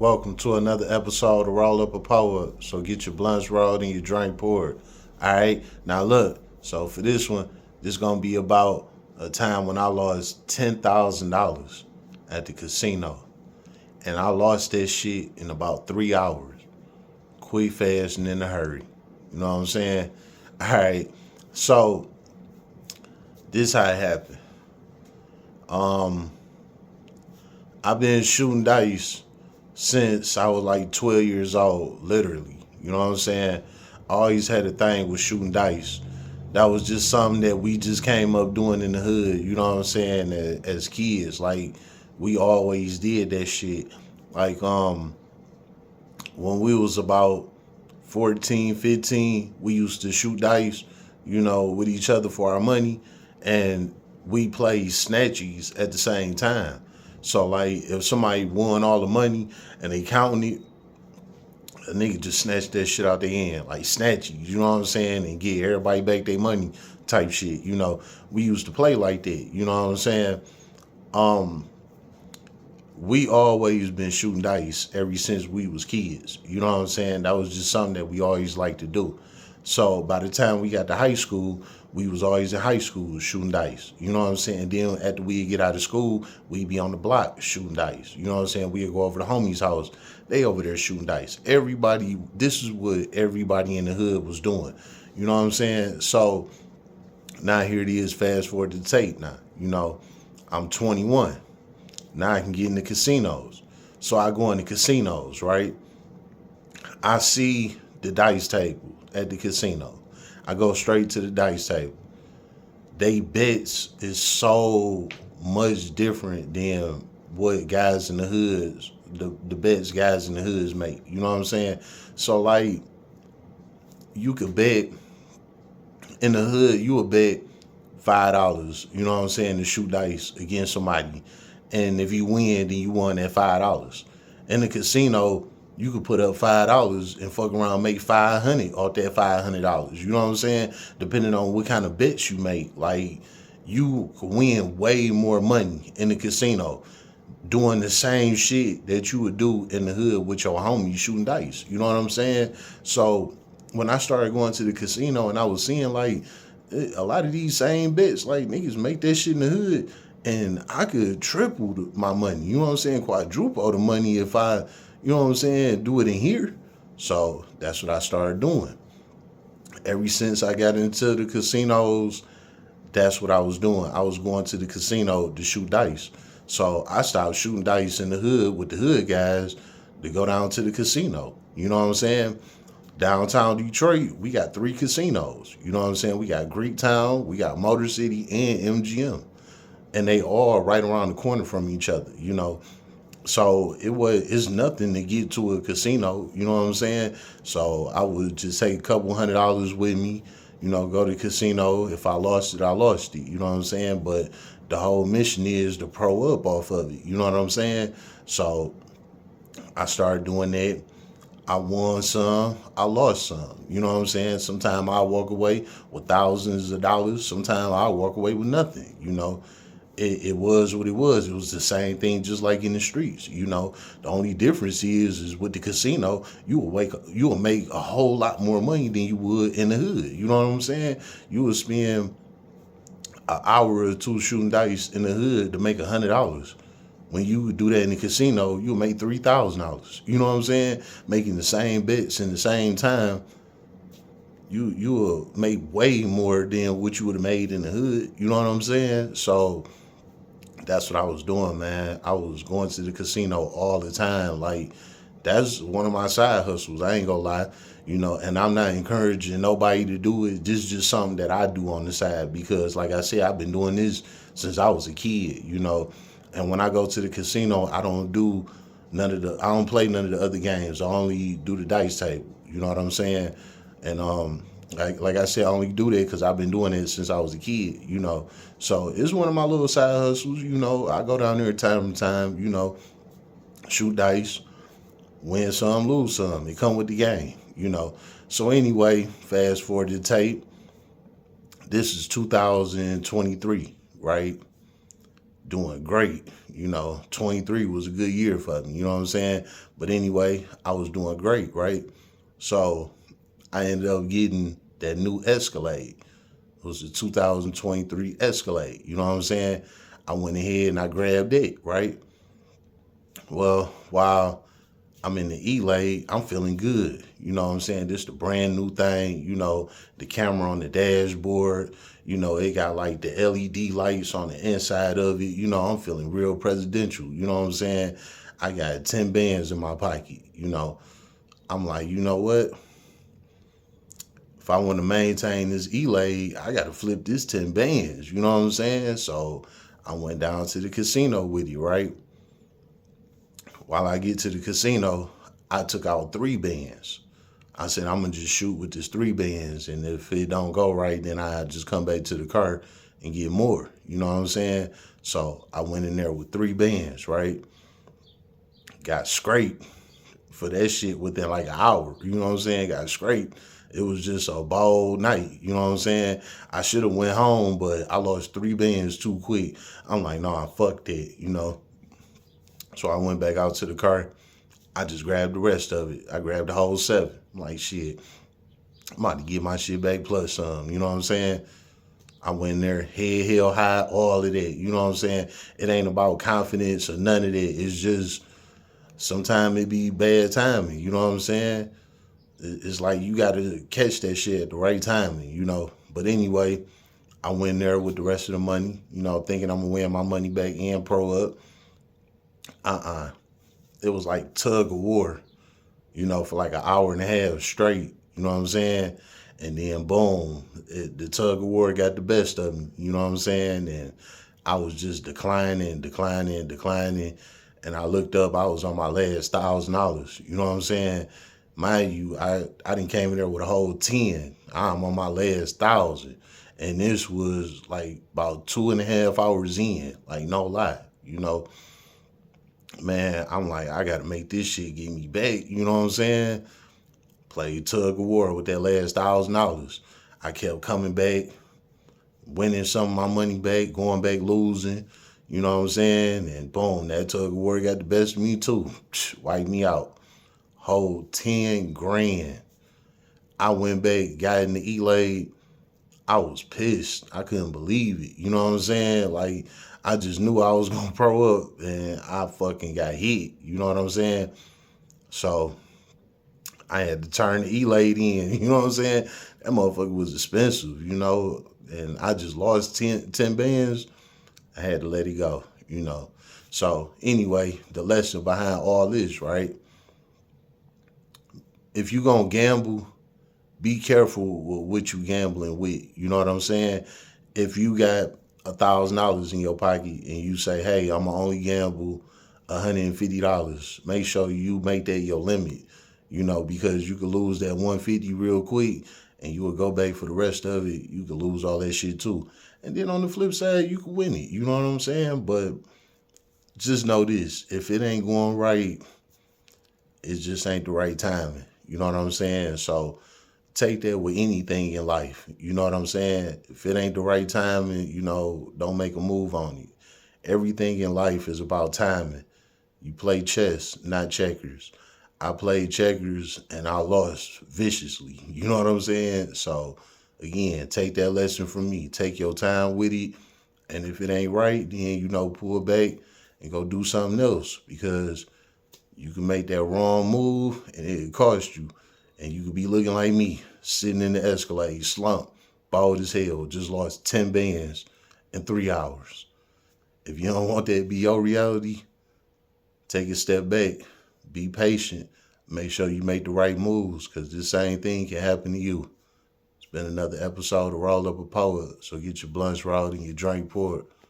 Welcome to another episode of Roll Up a Pour Up. So get your blunts rolled and your drink poured. All right. Now look. So for this one, this gonna be about a time when I lost $10,000 at the casino, and I lost that shit in about 3 hours. Quick, fast, and in a hurry. You know what I'm saying? All right. So this how it happened. Um, I've been shooting dice since I was like 12 years old, literally. You know what I'm saying? I always had a thing with shooting dice. That was just something that we just came up doing in the hood, you know what I'm saying, as kids. Like, we always did that shit. Like, when we was about 14, 15, we used to shoot dice, with each other for our money, and we played snatchies at the same time. So like if somebody won all the money and they counting it, a nigga just snatch that shit out their hand, like snatchies, you know what I'm saying, and get everybody back their money type shit. We used to play like that, you know what I'm saying? Um, we always been shooting dice ever since we was kids. You know what I'm saying? That was just something that we always liked to do. So by the time we got to high school, we was always in high school shooting dice. You know what I'm saying? Then after we get out of school, we be on the block shooting dice. You know what I'm saying? We'd go over to homie's house. They over there shooting dice. Everybody, this is what everybody in the hood was doing. You know what I'm saying? So now here it is, fast forward to the tape now. I'm 21. Now I can get in the casinos. So I go in the casinos, right? I see the dice table at the casino. I go straight to the dice table. They bets is so much different than what guys in the hoods, the bets guys in the hoods make. You know what I'm saying? So like you could bet in the hood, you would bet $5, you know what I'm saying, to shoot dice against somebody. And if you win, then you won that $5. In the casino, you could put up $5 and fuck around and make 500 off that $500. You know what I'm saying? Depending on what kind of bets you make, like you could win way more money in the casino doing the same shit that you would do in the hood with your homies shooting dice. You know what I'm saying? So when I started going to the casino and I was seeing like a lot of these same bets, like niggas make that shit in the hood, and I could triple my money. You know what I'm saying? Quadruple the money if I, you know what I'm saying, do it in here. So that's what I started doing. Ever since I got into the casinos, that's what I was doing. I was going to the casino to shoot dice. So I stopped shooting dice in the hood with the hood guys to go down to the casino. You know what I'm saying? Downtown Detroit, we got 3 casinos. You know what I'm saying? We got Greektown, we got Motor City, and MGM. And they all right around the corner from each other. So it's nothing to get to a casino, you know what I'm saying? So I would just take a couple $100 with me, go to the casino. If I lost it, I lost it, you know what I'm saying? But the whole mission is to pro up off of it, you know what I'm saying? So I started doing that. I won some, I lost some. You know what I'm saying? Sometimes I walk away with thousands of dollars. Sometimes I walk away with nothing. It was what it was. It was the same thing, just like in the streets. The only difference is with the casino, you will make a whole lot more money than you would in the hood. You know what I'm saying? You would spend an hour or two shooting dice in the hood to make $100. When you do that in the casino, you'll make $3,000. You know what I'm saying? Making the same bets in the same time, you will make way more than what you would have made in the hood. You know what I'm saying? So that's what I was doing, man. I was going to the casino all the time. Like, that's one of my side hustles. I ain't gonna lie. And I'm not encouraging nobody to do it. This is just something that I do on the side because, like I said, I've been doing this since I was a kid. And when I go to the casino, I don't play none of the other games. I only do the dice table. You know what I'm saying? And like I said, I only do that because I've been doing it since I was a kid. So it's one of my little side hustles. I go down there time to time. Shoot dice, win some, lose some. It come with the game. So anyway, fast forward to the tape. This is 2023, right? doing great. 23 was a good year for me. You know what I'm saying? But anyway, I was doing great, right? So I ended up getting that new Escalade. It was a 2023 Escalade. You know what I'm saying? I went ahead and I grabbed it, right? Well, while I'm in the E-Lade, I'm feeling good. You know what I'm saying? This the brand new thing. The camera on the dashboard. It got like the LED lights on the inside of it. I'm feeling real presidential. You know what I'm saying? I got 10 bands in my pocket. I'm like, you know what? If I want to maintain this E-Lade, I got to flip this 10 bands. You know what I'm saying? So I went down to the casino with you, right? While I get to the casino, I took out 3 bands. I said, I'm going to just shoot with this 3 bands. And if it don't go right, then I just come back to the car and get more. You know what I'm saying? So I went in there with 3 bands, right? Got scraped for that shit within like an hour. You know what I'm saying? Got scraped. It was just a bold night. You know what I'm saying? I should have went home, but I lost 3 bands too quick. I'm like, nah, fuck that. So I went back out to the car. I just grabbed the rest of it. I grabbed the whole 7. I'm like, shit, I'm about to get my shit back plus some. You know what I'm saying? I went in there, head held high, all of that. You know what I'm saying? It ain't about confidence or none of that. It's just sometimes it be bad timing. You know what I'm saying? It's like you got to catch that shit at the right timing. But anyway, I went there with the rest of the money, thinking I'm going to win my money back and pro up. It was like tug of war, for like an hour and a half straight. You know what I'm saying? And then boom, the tug of war got the best of me. You know what I'm saying? And I was just declining. And I looked up, I was on my last $1,000. You know what I'm saying? Mind you, I didn't came in there with a whole 10. I'm on my last 1,000. And this was like about 2.5 hours in. Like, no lie. Man, I'm like, I gotta make this shit get me back. You know what I'm saying? Played tug of war with that last $1,000. I kept coming back, winning some of my money back, going back losing. You know what I'm saying? And boom, that tug of war got the best of me too. Wiped me out. Whole 10 grand. I went back, got in the E-Lade. I was pissed. I couldn't believe it. You know what I'm saying? Like, I just knew I was going to pro up and I fucking got hit. You know what I'm saying? So I had to turn the E-Lade in. You know what I'm saying? That motherfucker was expensive. And I just lost 10 bands. I had to let it go. So anyway, the lesson behind all this, right? If you going to gamble, be careful with what you gambling with. You know what I'm saying? If you got $1,000 in your pocket and you say, hey, I'm gonna only gamble $150, make sure you make that your limit. Because you could lose that 150 real quick and you would go back for the rest of it. You could lose all that shit too. And then on the flip side, you could win it. You know what I'm saying? But just know this, if it ain't going right, it just ain't the right timing. You know what I'm saying? So take that with anything in life. You know what I'm saying? If it ain't the right timing, don't make a move on it. Everything in life is about timing. You play chess, not checkers. I played checkers and I lost viciously. You know what I'm saying? So again, take that lesson from me. Take your time with it. And if it ain't right, then, pull back and go do something else, because you can make that wrong move and it could cost you. And you could be looking like me, sitting in the Escalade, slumped, bald as hell, just lost 10 bands in 3 hours. If you don't want that to be your reality, take a step back, be patient, make sure you make the right moves, because this same thing can happen to you. It's been another episode of Roll Up a Poet, so get your blunts rolled and your drink poured.